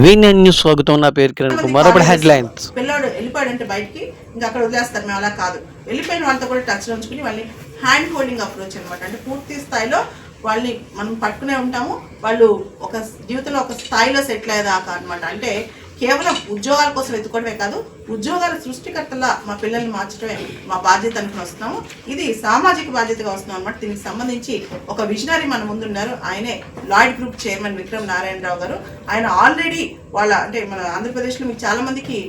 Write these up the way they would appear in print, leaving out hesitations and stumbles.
వీనెన్ news స్వాగతం. నా పేరు కిరణ్ కుమార్. అప్పుడు హెడ్లైన్స్. పిల్లాడు వెళ్ళిపోయాడంటే బయటికి ఇంకా అక్కడ వదిలేస్తారు. మేము అలా కాదు, వెళ్ళిపోయిన వాళ్ళతో కూడా టచ్లో ఉంచుకుని వాళ్ళని హ్యాండ్ హోల్డింగ్ అప్రోచ్ అనమాట. అంటే పూర్తి స్థాయిలో వాళ్ళని మనం పట్టుకునే ఉంటాము. వాళ్ళు ఒక జీవితంలో ఒక స్థాయిలో సెటిల్ అయ్యేదాకా అనమాట. అంటే కేవలం ఉద్యోగాల కోసం వెతుకోవడమే కాదు, ఉద్యోగాల సృష్టికర్తలా మా పిల్లల్ని మార్చడమే మా బాధ్యత అనుకుని వస్తున్నాము. ఇది సామాజిక బాధ్యతగా వస్తున్నాం అనమాట. దీనికి సంబంధించి ఒక విజనరీ మన ముందున్నారు. ఆయనే Lloyd group chairman Vikram Narayanarao గారు. ఆయన ఆల్రెడీ అంటే మన ఆంధ్రప్రదేశ్లో మీకు చాలా మందికి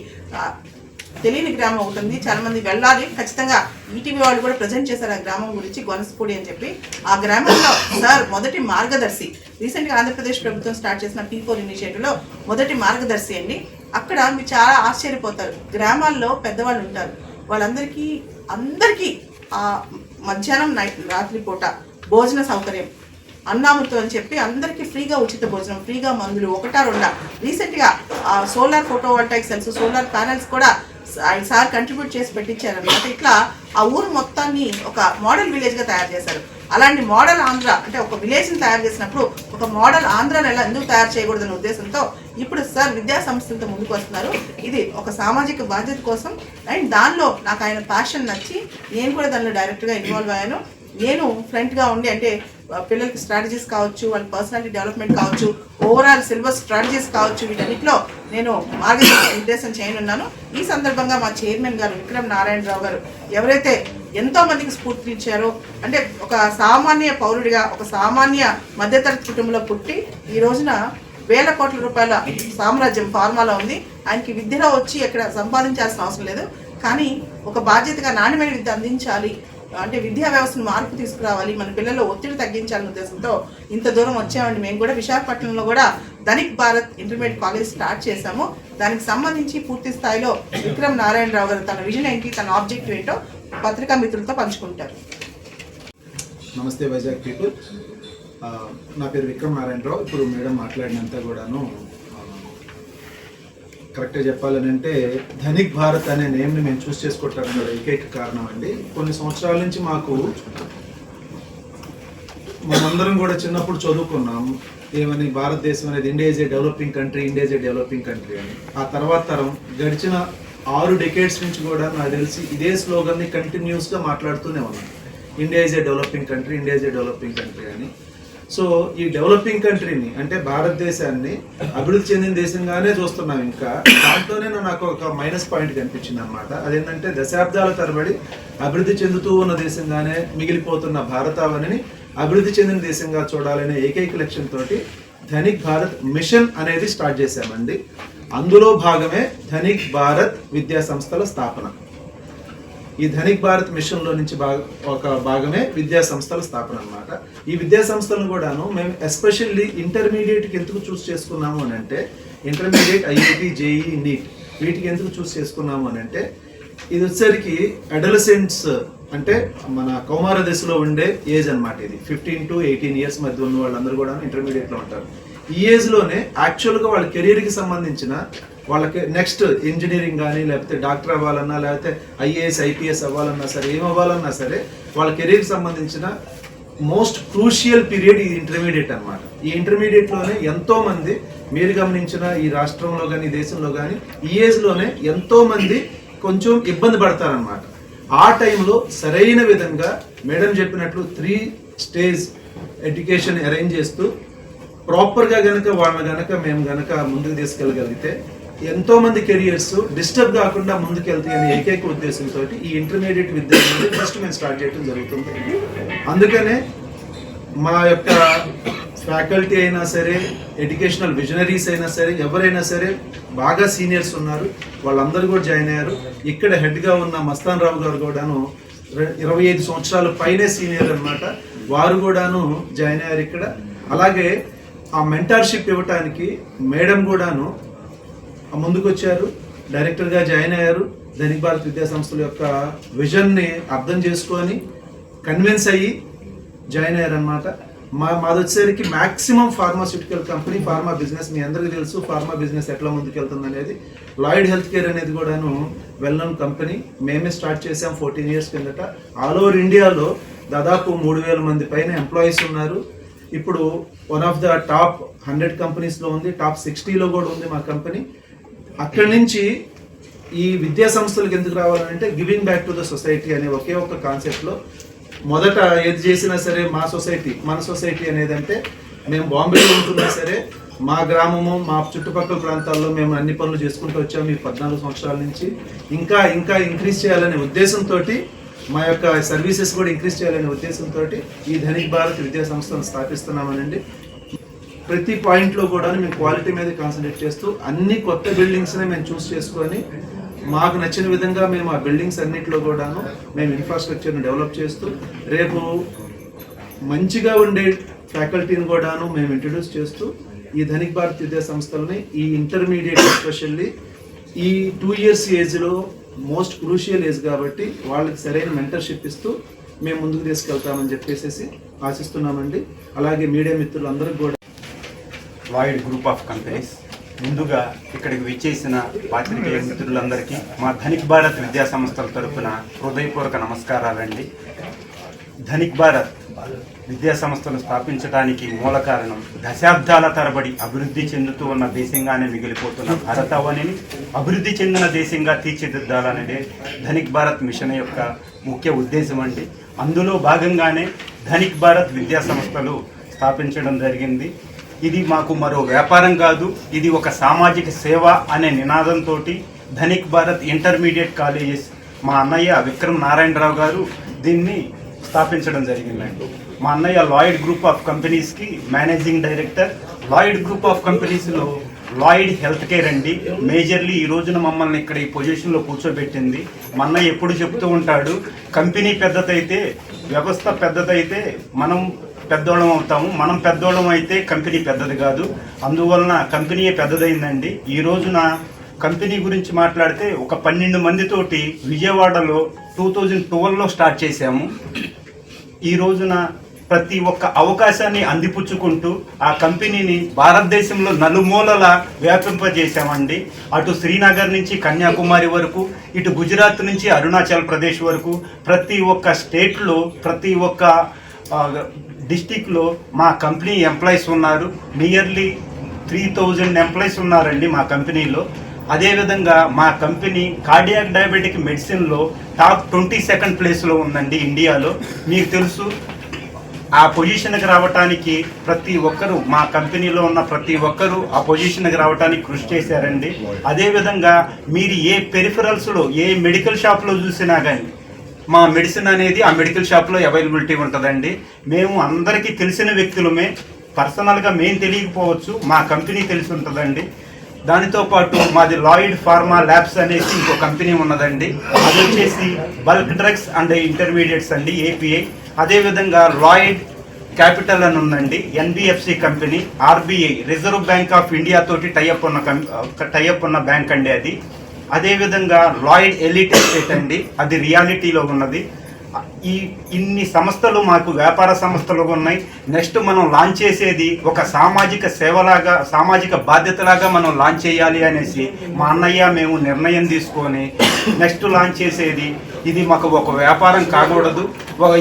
తెలియని గ్రామం ఉంటుంది, చాలా మంది వెళ్ళాలి. ఖచ్చితంగా ఈటీవీ వాళ్ళు కూడా ప్రజెంట్ చేశారు ఆ గ్రామం గురించి, గొనసపూడి అని చెప్పి. ఆ గ్రామంలో సార్ మొదటి మార్గదర్శి, రీసెంట్గా ఆంధ్రప్రదేశ్ ప్రభుత్వం స్టార్ట్ చేసిన P4 ఇనిషియేటివ్లో మొదటి మార్గదర్శి అండి. అక్కడ మీరు చాలా ఆశ్చర్యపోతారు. గ్రామాల్లో పెద్దవాళ్ళు ఉంటారు, వాళ్ళందరికీ మధ్యాహ్నం రాత్రి పూట భోజన సౌకర్యం, అన్నామృతం అని చెప్పి అందరికీ ఫ్రీగా ఉచిత భోజనం, ఫ్రీగా మందులు, ఒకటా రెండా. రీసెంట్గా solar photovoltaic cells, solar panels కూడా సార్ కంట్రిబ్యూట్ చేసి పెట్టించారనమాట. ఇట్లా ఆ ఊరు మొత్తాన్ని ఒక మోడల్ విలేజ్గా తయారు చేశారు. అలాంటి మోడల్ ఆంధ్ర అంటే ఒక విలేజ్ని తయారు చేసినప్పుడు ఒక మోడల్ ఆంధ్రాని ఎలా ఎందుకు తయారు చేయకూడదనే ఉద్దేశంతో ఇప్పుడు సార్ విద్యా సంస్థలతో ముందుకు వస్తున్నారు. ఇది ఒక సామాజిక బాధ్యత కోసం. అండ్ దానిలో నాకు ఆయన ప్యాషన్ నచ్చి నేను కూడా దానిలో డైరెక్ట్గా ఇన్వాల్వ్ అయ్యాను. నేను ఫ్రంట్గా ఉండి అంటే పిల్లలకి స్ట్రాటజీస్ కావచ్చు, వాళ్ళ పర్సనాలిటీ డెవలప్మెంట్ కావచ్చు, ఓవరాల్ సిలబస్ స్ట్రాటజీస్ కావచ్చు, వీటన్నిటిలో నేను మార్గనిర్దేశం చేయనున్నాను. ఈ సందర్భంగా మా చైర్మన్ గారు విక్రమ్ నారాయణరావు గారు ఎవరైతే ఎంతో మందికి స్ఫూర్తి ఇచ్చారో, అంటే ఒక సామాన్య పౌరుడిగా ఒక సామాన్య మధ్యతరగతి కుటుంబంలో పుట్టి ఈ రోజున వేల కోట్ల రూపాయల సామ్రాజ్యం ఫార్మాలో ఉంది. ఆయనకి విద్యలో వచ్చి ఎక్కడ సంపాదించాల్సిన అవసరం లేదు, కానీ ఒక బాధ్యతగా నాణ్యమైన విద్య అందించాలి, అంటే విద్యా వ్యవస్థను మార్పు తీసుకురావాలి, మన పిల్లల్లో ఒత్తిడి తగ్గించాలనే ఉద్దేశంతో ఇంత దూరం వచ్చామండి. మేము కూడా విశాఖపట్నంలో కూడా Dhanik Bharat intermediate college start చేశాము. దానికి సంబంధించి పూర్తి స్థాయిలో విక్రమ్ నారాయణరావు గారు తన విజన్ ఏంటి, తన ఆబ్జెక్టివ్ ఏంటో పత్రికా మిత్రులతో పంచుకుంటారు. నమస్తే వైజాగ్ పీపుల్. నా పేరు విక్రమ్ నారాయణరావు. ఇప్పుడు మేడం మాట్లాడినంత కూడాను కరెక్ట్గా చెప్పాలని అంటే ధనిక్ భారత్ అనే నేమ్ని మేము చూస్ చేసుకోవటానికి కూడా ఏకైక కారణం అండి. కొన్ని సంవత్సరాల నుంచి మనందరం కూడా చిన్నప్పుడు చదువుకున్నాం ఏమని, భారతదేశం అనేది India is a developing country, India is a developing country అని. ఆ తర్వాత తరం గడిచిన 6 డెకేడ్స్ నుంచి కూడా నాకు తెలిసి ఇదే స్లోగన్ని కంటిన్యూస్గా మాట్లాడుతూనే ఉన్నాం, India is a developing country, India is a developing country అని. సో ఈ డెవలపింగ్ కంట్రీని అంటే భారతదేశాన్ని అభివృద్ధి చెందిన దేశంగానే చూస్తున్నాం. ఇంకా దాంట్లోనే నాకు ఒక మైనస్ పాయింట్ కనిపించింది అనమాట. అదేంటంటే దశాబ్దాల తరబడి అభివృద్ధి చెందుతూ ఉన్న దేశంగానే మిగిలిపోతున్న భారతావనిని అభివృద్ధి చెందిన దేశంగా చూడాలనే ఏకైక లక్ష్యంతో ధనిక్ భారత్ మిషన్ అనేది స్టార్ట్ చేశామండి. అందులో భాగమే ధనిక్ భారత్ విద్యా సంస్థల స్థాపన. ఈ ధనిక్ భారత్ మిషన్లో నుంచి ఒక భాగమే విద్యా సంస్థల స్థాపన అనమాట. ఈ విద్యా సంస్థలను కూడాను మేము ఎస్పెషల్లీ ఇంటర్మీడియట్కి ఎందుకు చూస్ చేసుకున్నాము అని అంటే, ఇంటర్మీడియట్, IIT, JEE, NEET వీటికి ఎందుకు చూస్ చేసుకున్నాము అని అంటే, ఇది వచ్చేసరికి అడలసెంట్స్ అంటే మన కౌమార దశలో ఉండే ఏజ్ అనమాట. ఇది 15 to 18 years మధ్య ఉన్న వాళ్ళందరూ కూడా ఇంటర్మీడియట్లో ఉంటారు. ఈ ఏజ్లోనే యాక్చువల్గా వాళ్ళ కెరీర్కి సంబంధించిన వాళ్ళకి నెక్స్ట్ ఇంజనీరింగ్ కానీ లేకపోతే డాక్టర్ అవ్వాలన్నా లేకపోతే IAS, IPS అవ్వాలన్నా సరే, ఏమవ్వాలన్నా సరే వాళ్ళ కెరీర్కి సంబంధించిన మోస్ట్ క్రూషియల్ పీరియడ్ ఈ ఇంటర్మీడియట్ అనమాట. ఈ ఇంటర్మీడియట్లోనే ఎంతోమంది మీరు గమనించిన ఈ రాష్ట్రంలో కానీ దేశంలో కానీ ఈ ఏజ్లోనే ఎంతోమంది కొంచెం ఇబ్బంది పడతారనమాట. ఆ టైంలో సరైన విధంగా మేడం చెప్పినట్లు 3 స్టేజ్ ఎడ్యుకేషన్ అరేంజ్ చేస్తూ ప్రాపర్గా మేము గనక ముందుకు తీసుకెళ్ళగలిగితే ఎంతోమంది కెరియర్స్ డిస్టర్బ్ కాకుండా ముందుకెళ్తాయి అనే ఏకైక ఉద్దేశంతో ఈ ఇంటర్మీడియట్ విద్య ఫస్ట్ మేము స్టార్ట్ చేయడం జరుగుతుంది. అందుకనే మా యొక్క ఫ్యాకల్టీ అయినా సరే, ఎడ్యుకేషనల్ విజనరీస్ అయినా సరే, ఎవరైనా సరే బాగా సీనియర్స్ ఉన్నారు, వాళ్ళందరూ కూడా జాయిన్ అయ్యారు. ఇక్కడ హెడ్గా ఉన్న మస్తాన్ రావు గారు కూడాను 25 సంవత్సరాల పైనే సీనియర్ అనమాట, వారు కూడాను జాయిన్ అయ్యారు ఇక్కడ. అలాగే ఆ మెంటార్షిప్ ఇవ్వటానికి మేడం కూడాను ముందుకు వచ్చారు, డైరెక్టర్గా జాయిన్ అయ్యారు. ధనిక్ భారత్ విద్యా సంస్థల యొక్క విజన్ని అర్థం చేసుకొని కన్విన్స్ అయ్యి జాయిన్ అయ్యారనమాట. మాది వచ్చేసరికి maximum pharmaceutical company, pharma business మీ అందరికీ తెలుసు. ఫార్మా బిజినెస్ ఎట్లా ముందుకెళ్తుంది అనేది. లాయిడ్ హెల్త్ కేర్ అనేది కూడాను వెల్ నోన్ కంపెనీ. మేమే స్టార్ట్ చేసాం 14 years కిందట. ఆల్ ఓవర్ ఇండియాలో దాదాపు 3000 మంది పైన ఎంప్లాయీస్ ఉన్నారు. ఇప్పుడు వన్ ఆఫ్ ద టాప్ 100 కంపెనీస్లో ఉంది, టాప్ 60లో కూడా ఉంది మా కంపెనీ. అక్కడి నుంచి ఈ విద్యా సంస్థలకు ఎందుకు రావాలంటే giving back to the society అనే ఒకే ఒక కాన్సెప్ట్లో మొదట ఏది చేసినా సరే మా సొసైటీ, మన సొసైటీ అనేది అంటే మేము బాంబేలో ఉంటున్నా సరే మా గ్రామము, మా చుట్టుపక్కల ప్రాంతాల్లో మేము అన్ని పనులు చేసుకుంటూ వచ్చాము ఈ 14 సంవత్సరాల నుంచి. ఇంకా ఇంకా ఇంక్రీజ్ చేయాలనే ఉద్దేశంతో, మా యొక్క సర్వీసెస్ కూడా ఇంక్రీజ్ చేయాలనే ఉద్దేశంతో ఈ ధనిక్ భారత్ విద్యా సంస్థను స్థాపిస్తున్నామనండి. ప్రతి పాయింట్లో కూడా మేము క్వాలిటీ మీద కాన్సన్ట్రేట్ చేస్తూ అన్ని కొత్త బిల్డింగ్స్ని మేము చూస్ చేసుకొని మాకు నచ్చిన విధంగా మేము ఆ బిల్డింగ్స్ అన్నింటిలో కూడాను మేము ఇన్ఫ్రాస్ట్రక్చర్ని డెవలప్ చేస్తూ రేపు మంచిగా ఉండే ఫ్యాకల్టీని కూడాను మేము ఇంట్రడ్యూస్ చేస్తూ ఈ ధనిక్ భారత్ విద్యా సంస్థలని ఈ ఇంటర్మీడియట్ ఎస్పెషల్లీ ఈ 2 years ఏజ్లో మోస్ట్ క్రూషియల్ ఏజ్ కాబట్టి వాళ్ళకి సరైన మెంటర్షిప్ ఇస్తూ మేము ముందుకు తీసుకెళ్తామని చెప్పేసి ఆశిస్తున్నామండి. అలాగే మీడియా మిత్రులందరికీ కూడా లాయిడ్ గ్రూప్ ఆఫ్ కంపెనీస్ ముందుగా ఇక్కడికి విచ్చేసిన పాత్రికేయ మిత్రులందరికీ మా ధనిక్ భారత్ విద్యా సంస్థల తరఫున హృదయపూర్వక నమస్కారాలండి. ధనిక్ భారత్ విద్యా సంస్థలు స్థాపించడానికి మూల కారణం దశాబ్దాల తరబడి అభివృద్ధి చెందుతూ ఉన్న దేశంగానే మిగిలిపోతున్న భారతావనిని అభివృద్ధి చెందిన దేశంగా తీర్చిదిద్దాలనేదే ధనిక్ భారత్ మిషన్ యొక్క ముఖ్య ఉద్దేశం అండి. అందులో భాగంగానే ధనిక్ భారత్ విద్యా సంస్థలు స్థాపించడం జరిగింది. ఇది మాకు మరో వ్యాపారం కాదు, ఇది ఒక సామాజిక సేవ అనే నినాదంతో ధనిక్ భారత్ ఇంటర్మీడియట్ కాలేజెస్ మా అన్నయ్య విక్రమ్ నారాయణరావు గారు దీన్ని స్థాపించడం జరిగిందండి. మా అన్నయ్య లాయిడ్ గ్రూప్ ఆఫ్ కంపెనీస్కి managing director. Lloyd group of కంపెనీస్లో లాయిడ్ హెల్త్ కేర్ అండి మేజర్లీ ఈ రోజున మమ్మల్ని ఇక్కడ ఈ పొజిషన్లో కూర్చోబెట్టింది. మా అన్నయ్య ఎప్పుడు చెప్తూ ఉంటాడు, కంపెనీ పెద్దదైతే, వ్యవస్థ పెద్దదైతే మనం పెద్దోళ్ళం అవుతాము, మనం పెద్దోళ్ళం అయితే కంపెనీ పెద్దది కాదు. అందువలన కంపెనీ పెద్దదైందండి. ఈ రోజున కంపెనీ గురించి మాట్లాడితే ఒక 12 మందితోటి విజయవాడలో 2012లో స్టార్ట్ చేశాము. ఈ రోజున ప్రతి ఒక్క అవకాశాన్ని అందిపుచ్చుకుంటూ ఆ కంపెనీని భారతదేశంలో నలుమూలల వ్యాపింపజేశామండి. అటు శ్రీనగర్ నుంచి కన్యాకుమారి వరకు, ఇటు గుజరాత్ నుంచి అరుణాచల్ ప్రదేశ్ వరకు, ప్రతి ఒక్క స్టేట్లో, ప్రతి ఒక్క డిస్టిక్లో మా కంపెనీ ఎంప్లాయీస్ ఉన్నారు. నియర్లీ 3000 ఎంప్లాయీస్ ఉన్నారండి మా కంపెనీలో. అదేవిధంగా మా కంపెనీ కార్డియాక్ డయాబెటిక్ మెడిసిన్లో టాప్ 22nd ప్లేస్లో ఉందండి ఇండియాలో. మీకు తెలుసు, ఆ పొజిషన్కి రావడానికి ప్రతి ఒక్కరూ, మా కంపెనీలో ఉన్న ప్రతి ఒక్కరూ ఆ పొజిషన్కి రావడానికి కృషి చేశారండి. అదేవిధంగా మీరు ఏ పెరిఫరల్స్లో, ఏ మెడికల్ షాప్లో చూసినా కానీ మా మెడిసిన్ అనేది ఆ మెడికల్ షాప్లో అవైలబిలిటీ ఉంటుందండి. మేము అందరికీ తెలిసిన వ్యక్తులమే, పర్సనల్గా మేము తెలియకపోవచ్చు, మా కంపెనీ తెలిసి ఉంటుందండి. దానితో పాటు మాది లాయిడ్ ఫార్మా ల్యాబ్స్ అనేసి ఇంకో కంపెనీ ఉన్నదండి. అది వచ్చేసి బల్క్ డ్రగ్స్ అండ్ ఇంటర్మీడియట్స్ అండి, ఏపీఐ. అదేవిధంగా లాయిడ్ క్యాపిటల్ అని ఉందండి, NBFC company. RBI reserve bank of India తోటి టైఅప్ ఉన్న బ్యాంక్ అండి అది. అదేవిధంగా లాయిడ్ ఎలిట్ ఎస్టేట్ అండి, అది రియాలిటీలో ఉన్నది. ఇన్ని సంస్థలు మాకు వ్యాపార సంస్థలు ఉన్నాయి. నెక్స్ట్ మనం లాంచ్ చేసేది ఒక సామాజిక సేవలాగా, సామాజిక బాధ్యతలాగా మనం లాంచ్ చేయాలి అనేసి మా అన్నయ్య మేము నిర్ణయం తీసుకొని నెక్స్ట్ లాంచ్ చేసేది ఇది మాకు ఒక వ్యాపారం కాకూడదు,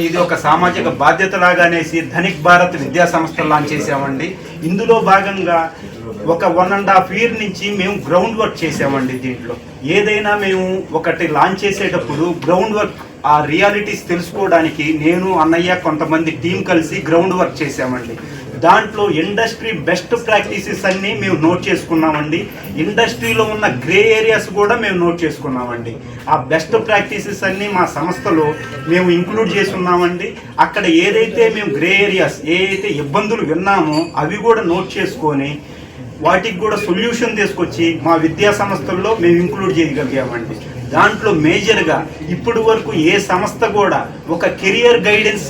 ఇది ఒక సామాజిక బాధ్యతలాగా అనేసి ధనిక్ భారత్ విద్యా సంస్థలు లాంచ్ చేసామండి. ఇందులో భాగంగా ఒక 1.5 year నుంచి మేము గ్రౌండ్ వర్క్ చేసామండి. దీంట్లో ఏదైనా మేము ఒకటి లాంచ్ చేసేటప్పుడు గ్రౌండ్ వర్క్, ఆ రియాలిటీస్ తెలుసుకోవడానికి నేను, అన్నయ్య, కొంతమంది టీం కలిసి గ్రౌండ్ వర్క్ చేసామండి. దాంట్లో ఇండస్ట్రీ బెస్ట్ ప్రాక్టీసెస్ అన్నీ మేము నోట్ చేసుకున్నామండి. ఇండస్ట్రీలో ఉన్న గ్రే ఏరియాస్ కూడా మేము నోట్ చేసుకున్నామండి. ఆ బెస్ట్ ప్రాక్టీసెస్ అన్నీ మా సంస్థలో మేము ఇంక్లూడ్ చేసుకున్నామండి. అక్కడ ఏదైతే మేము గ్రే ఏరియాస్, ఏదైతే ఇబ్బందులు విన్నామో అవి కూడా నోట్ చేసుకొని వాటికి కూడా సొల్యూషన్ తీసుకొచ్చి మా విద్యా సంస్థల్లో మేము ఇంక్లూడ్ చేయగలిగామండి. దాంట్లో మేజర్గా ఇప్పటి వరకు ఏ సంస్థ కూడా ఒక కెరియర్ గైడెన్స్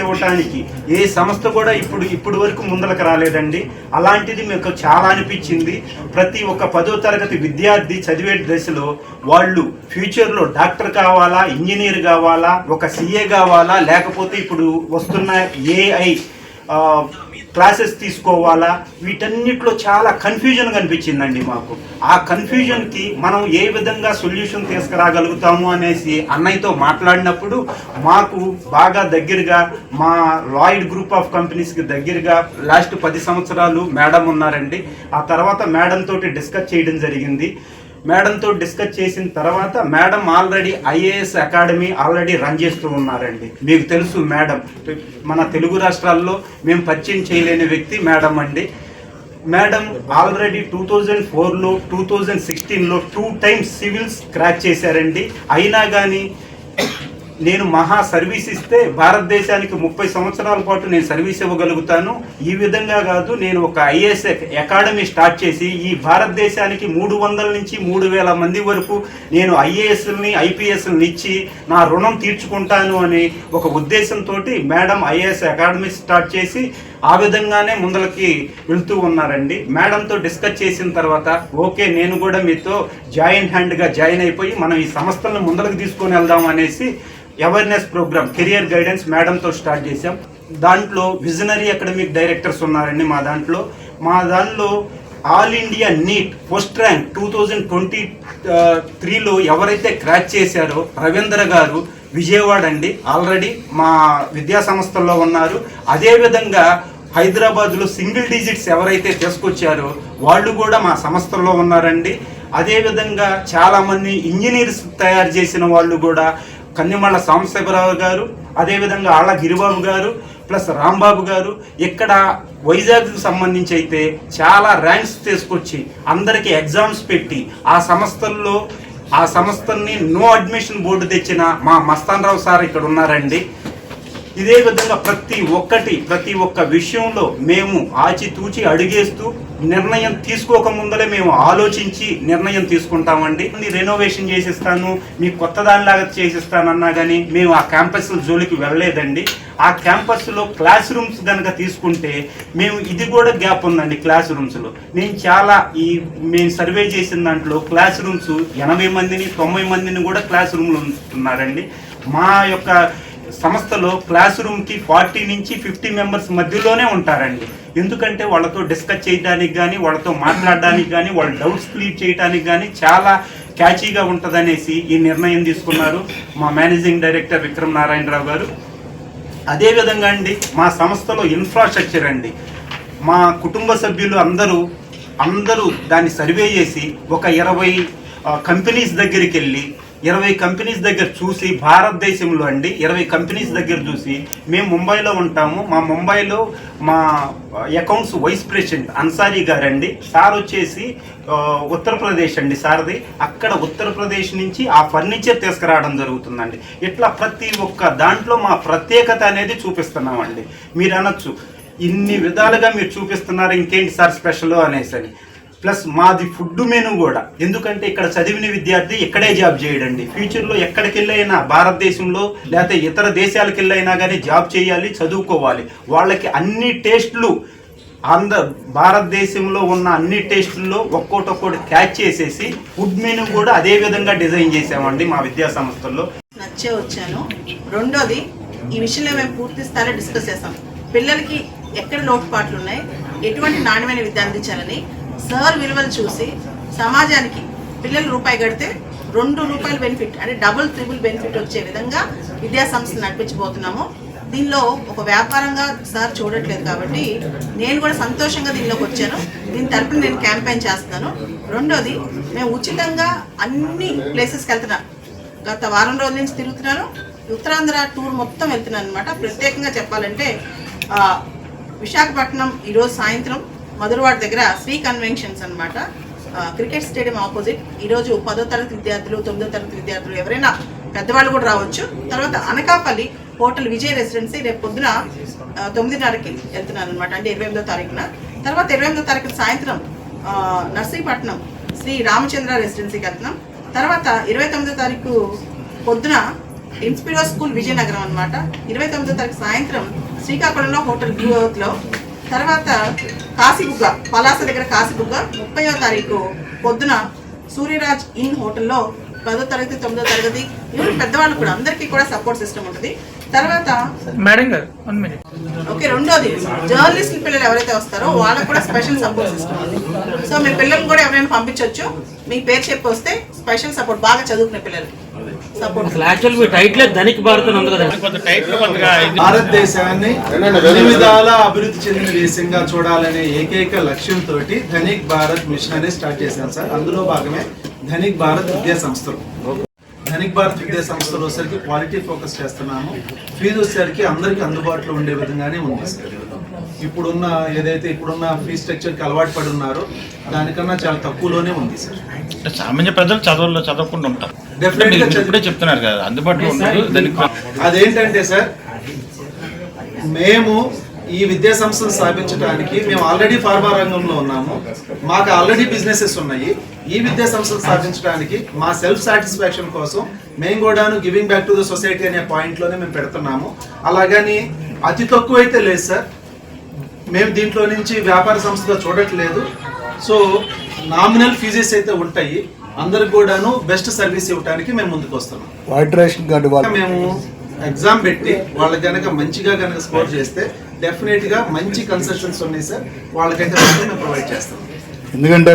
ఇవ్వటానికి ఏ సంస్థ కూడా ఇప్పుడు వరకు ముందలకు రాలేదండి. అలాంటిది మీకు చాలా అనిపించింది. ప్రతి ఒక్క 10వ తరగతి విద్యార్థి చదివే దశలో వాళ్ళు ఫ్యూచర్లో డాక్టర్ కావాలా, ఇంజనీర్ కావాలా, ఒక సిఏ కావాలా, లేకపోతే ఇప్పుడు వస్తున్న ఏఐ క్లాసెస్ తీసుకోవాలా, వీటన్నిటిలో చాలా కన్ఫ్యూజన్ కనిపించిందండి మాకు. ఆ కన్ఫ్యూజన్కి మనం ఏ విధంగా సొల్యూషన్ తీసుకురాగలుగుతాము అనేసి అన్నయ్యతో మాట్లాడినప్పుడు మాకు బాగా దగ్గరగా మా లాయిడ్ గ్రూప్ ఆఫ్ కంపెనీస్కి దగ్గరగా లాస్ట్ 10 సంవత్సరాలు మేడం ఉన్నారండి. ఆ తర్వాత మేడం తోటి డిస్కస్ చేయడం జరిగింది. మేడంతో డిస్కస్ చేసిన తర్వాత madam already IAS academy already run చేస్తూ ఉన్నారండి. మీకు తెలుసు మేడం మన తెలుగు రాష్ట్రాల్లో మేము పరిచయం చేయలేని వ్యక్తి మేడం అండి. మేడం ఆల్రెడీ 2004లో 2016లో 2 times సివిల్స్ క్రాక్ చేశారండి. అయినా కానీ నేను మహా సర్వీస్ ఇస్తే భారతదేశానికి 30 సంవత్సరాల పాటు నేను సర్వీస్ ఇవ్వగలుగుతాను. ఈ విధంగా కాదు, నేను ఒక ఐఏఎస్ అకాడమీ స్టార్ట్ చేసి ఈ భారతదేశానికి 300 నుంచి 3000 మంది వరకు నేను ఐఏఎస్ని ఐపీఎస్ని ఇచ్చి నా రుణం తీర్చుకుంటాను అని ఒక ఉద్దేశంతో మేడం ఐఏఎస్ అకాడమీ స్టార్ట్ చేసి ఆ విధంగానే ముందలకి వెళ్తూ ఉన్నారండి. మేడంతో డిస్కస్ చేసిన తర్వాత ఓకే నేను కూడా మీతో జాయిన్ అయిపోయి మనం ఈ సంస్థలను ముందరకు తీసుకొని వెళ్దాం అనేసి అవేర్నెస్ ప్రోగ్రామ్ కెరియర్ గైడెన్స్ మేడంతో స్టార్ట్ చేశాం. దాంట్లో విజనరీ అకాడమిక్ డైరెక్టర్స్ ఉన్నారండి. మా దాంట్లో all India NEET first rank 2023లో ఎవరైతే క్రాక్ చేశారో రవీంద్ర గారు విజయవాడ అండి, ఆల్రెడీ మా విద్యా సంస్థల్లో ఉన్నారు. అదేవిధంగా హైదరాబాద్లో సింగిల్ డిజిట్స్ ఎవరైతే తీసుకొచ్చారో వాళ్ళు కూడా మా సంస్థల్లో ఉన్నారండి. అదేవిధంగా చాలామంది ఇంజనీర్స్ తయారు చేసిన వాళ్ళు కూడా కన్నిమళ్ళ సాంబశివరావు గారు, అదేవిధంగా ఆళ్ళ గిరిబాబు గారు ప్లస్ రాంబాబు గారు ఇక్కడ వైజాగ్కి సంబంధించి అయితే చాలా ర్యాంక్స్ తీసుకొచ్చి అందరికీ ఎగ్జామ్స్ పెట్టి ఆ సంస్థల్ని నో అడ్మిషన్ బోర్డు తెచ్చిన మా మస్తాన్ రావు సార్ ఇక్కడ ఉన్నారండి. ఇదే విధంగా ప్రతి ఒక్క విషయంలో మేము ఆచితూచి అడుగేస్తూ నిర్ణయం తీసుకోక ముందలే మేము ఆలోచించి నిర్ణయం తీసుకుంటామండి. రెనోవేషన్ చేసిస్తాను, మీకు కొత్త దానిలాగా చేసిస్తానన్నా కానీ మేము ఆ క్యాంపస్ జోలికి వెళ్ళలేదండి. ఆ క్యాంపస్లో క్లాస్ రూమ్స్ కనుక తీసుకుంటే మేము ఇది కూడా గ్యాప్ ఉందండి క్లాస్ రూమ్స్లో. మేము సర్వే చేసిన దాంట్లో క్లాస్ రూమ్స్ 80 మందిని 90 మందిని కూడా క్లాస్ రూమ్లో ఉంటున్నారండి. మా యొక్క సంస్థలో క్లాస్ రూమ్కి 40 నుంచి 50 మెంబర్స్ మధ్యలోనే ఉంటారండి. ఎందుకంటే వాళ్ళతో డిస్కస్ చేయడానికి కానీ వాళ్ళతో మాట్లాడడానికి కానీ వాళ్ళ డౌట్స్ క్లియర్ చేయడానికి కానీ చాలా క్యాచీగా ఉంటుందనేసి ఈ నిర్ణయం తీసుకున్నారు మా మేనేజింగ్ డైరెక్టర్ విక్రమ్ నారాయణరావు గారు. అదేవిధంగా అండి మా సంస్థలో ఇన్ఫ్రాస్ట్రక్చర్ అండి, మా కుటుంబ సభ్యులు అందరూ దాన్ని సర్వే చేసి ఒక 20 కంపెనీస్ దగ్గరికి వెళ్ళి 20 కంపెనీస్ దగ్గర చూసి భారతదేశంలో అండి 20 కంపెనీస్ దగ్గర చూసి మేము ముంబైలో ఉంటాము. ముంబైలో మా అకౌంట్స్ వైస్ ప్రెసిడెంట్ అన్సారీ గారండి, సార్ వచ్చేసి ఉత్తరప్రదేశ్ అండి సార్ది. అక్కడ ఉత్తరప్రదేశ్ నుంచి ఆ ఫర్నిచర్ తీసుకురావడం జరుగుతుందండి. ఇట్లా ప్రతి ఒక్క దాంట్లో మా ప్రత్యేకత అనేది చూపిస్తున్నామండి. మీరు అనొచ్చు ఇన్ని విధాలుగా మీరు చూపిస్తున్నారు ఇంకేంటి సార్ స్పెషల్ అనేసి అని. ప్లస్ మాది ఫుడ్ మెనూ కూడా, ఎందుకంటే ఇక్కడ చదివిన విద్యార్థి ఇక్కడే జాబ్ చేయడండి. ఫ్యూచర్లో ఎక్కడికి వెళ్ళైనా భారతదేశంలో లేకపోతే ఇతర దేశాలకు వెళ్ళైనా కానీ జాబ్ చేయాలి, చదువుకోవాలి. వాళ్ళకి అన్ని టేస్టులు భారతదేశంలో ఉన్న అన్ని టేస్టుల్లో ఒక్కోటి క్యాచ్ చేసేసి ఫుడ్ మెనూ కూడా అదే విధంగా డిజైన్ చేసామండి మా విద్యా సంస్థల్లో. నచ్చే వచ్చాను. రెండోది ఈ విషయంలో మేము పూర్తి స్థాయిలో డిస్కస్ చేస్తాం. పిల్లలకి ఎక్కడ లోటుపాట్లు ఉన్నాయి, ఎటువంటి నాణ్యమైన విద్య అందించాలని సార్ విలువలు చూసి సమాజానికి పిల్లలు రూపాయి కడితే ₹2 బెనిఫిట్ అంటే డబుల్ ట్రిపుల్ బెనిఫిట్ వచ్చే విధంగా విద్యా సంస్థలు నడిపించబోతున్నాము. దీనిలో ఒక వ్యాపారంగా సార్ చూడట్లేదు కాబట్టి నేను కూడా సంతోషంగా దీనిలోకి వచ్చాను. దీని తరపున నేను క్యాంపెయిన్ చేస్తున్నాను. రెండోది మేము ఉచితంగా అన్ని ప్లేసెస్కి వెళ్తున్నాను. గత వారం రోజుల నుంచి తిరుగుతున్నాను. ఉత్తరాంధ్ర టూర్ మొత్తం వెళ్తున్నాను అనమాట. ప్రత్యేకంగా చెప్పాలంటే విశాఖపట్నం ఈరోజు సాయంత్రం మధురవాడ దగ్గర శ్రీ కన్వెన్షన్స్ అనమాట, క్రికెట్ స్టేడియం ఆపోజిట్. ఈరోజు 10వ తరగతి విద్యార్థులు 9వ తరగతి విద్యార్థులు ఎవరైనా పెద్దవాళ్ళు కూడా రావచ్చు. తర్వాత అనకాపల్లి హోటల్ విజయ్ రెసిడెన్సీ రేపు పొద్దున 9:30కి వెళ్తున్నాను అనమాట, అంటే 28వ తారీఖున. తర్వాత 28వ తారీఖున సాయంత్రం నర్సీపట్నం శ్రీ రామచంద్ర రెసిడెన్సీకి వెళ్తున్నాం. తర్వాత 29వ తారీఖు పొద్దున ఇన్స్పిరో స్కూల్ విజయనగరం అనమాట. 29వ తారీఖు సాయంత్రం శ్రీకాకుళంలో హోటల్ గ్రోత్లో. తర్వాత కాశీబుగ్గ పలాస దగ్గర కాశీబుగ్గ 30వ తారీఖు పొద్దున సూర్యరాజ్ ఇన్ హోటల్లో 10వ తరగతి 9వ తరగతి ఈవెన్ పెద్దవాళ్ళు కూడా అందరికీ కూడా సపోర్ట్ సిస్టమ్ ఉంటుంది. తర్వాత మేడం గారు 1 మినిట్. ఓకే, రెండోది జర్నలిస్ట్ పిల్లలు ఎవరైతే వస్తారో వాళ్ళకు కూడా స్పెషల్ సపోర్ట్ సిస్టమ్ ఉంది. సో మీ పిల్లల్ని కూడా ఎవరైనా పంపించవచ్చు. మీ పేరు చెప్పి వస్తే స్పెషల్ సపోర్ట్, బాగా చదువుకునే పిల్లలు సపోర్ట్. భారతదేశాన్ని అన్ని విధాల అభివృద్ధి చెందిన దేశంగా చూడాలనే ఏకైక లక్ష్యంతో ధనిక్ భారత్ మిషన్ అనేది స్టార్ట్ చేశాం సార్. అందులో భాగమే ధనిక్ భారత్ విద్యా సంస్థలు. ధనిక్ భారత్ విద్యా సంస్థలు వచ్చేసరికి క్వాలిటీ ఫోకస్ చేస్తున్నాము. ఫీజు వచ్చేసరికి అందరికీ అందుబాటులో ఉండే విధంగానే ఉంది సార్. ఇప్పుడున్న ఫీ స్ట్రక్చర్కి అలవాటు పడి ఉన్నారో దానికన్నా చాలా తక్కువలోనే ఉంది సార్. సామాన్య ప్రజలు చదవకుండా ఉంటారు. డెఫినెట్గా ఇప్పుడే చెప్తున్నారు కదా, అందుబాటులో ఉండదు. దానికి అదేంటంటే సార్, మేము ఈ విద్యా సంస్థను స్థాపించడానికి మేము ఆల్రెడీ ఫార్మా రంగంలో ఉన్నాము. మాకు ఆల్రెడీ బిజినెసెస్ ఉన్నాయి. ఈ విద్యా సంస్థను స్థాపించడానికి మా సెల్ఫ్ సాటిస్ఫాక్షన్ కోసం మేము కూడాను giving back to the society అనే పాయింట్లోనే మేము పెడుతున్నాము. అలాగని అతి తక్కువ అయితే లేదు సార్. మేము దీంట్లో నుంచి వ్యాపార సంస్థగా చూడట్లేదు. సో నామినల్ ఫీజెస్ అయితే ఉంటాయి. అందరికి కూడాను బెస్ట్ సర్వీస్ ఇవ్వడానికి మేము ముందుకు వస్తున్నాం. వైట్ రేషన్ కార్డు మేము ఎగ్జామ్ పెట్టి వాళ్ళకి కనుక మంచిగా కనుక స్కోర్ చేస్తే డెఫినెట్ గా మంచి కన్సెషన్స్ ఉన్నాయి సార్. వాళ్ళకైతే మేము ప్రొవైడ్ చేస్తాం. ఎందుకంటే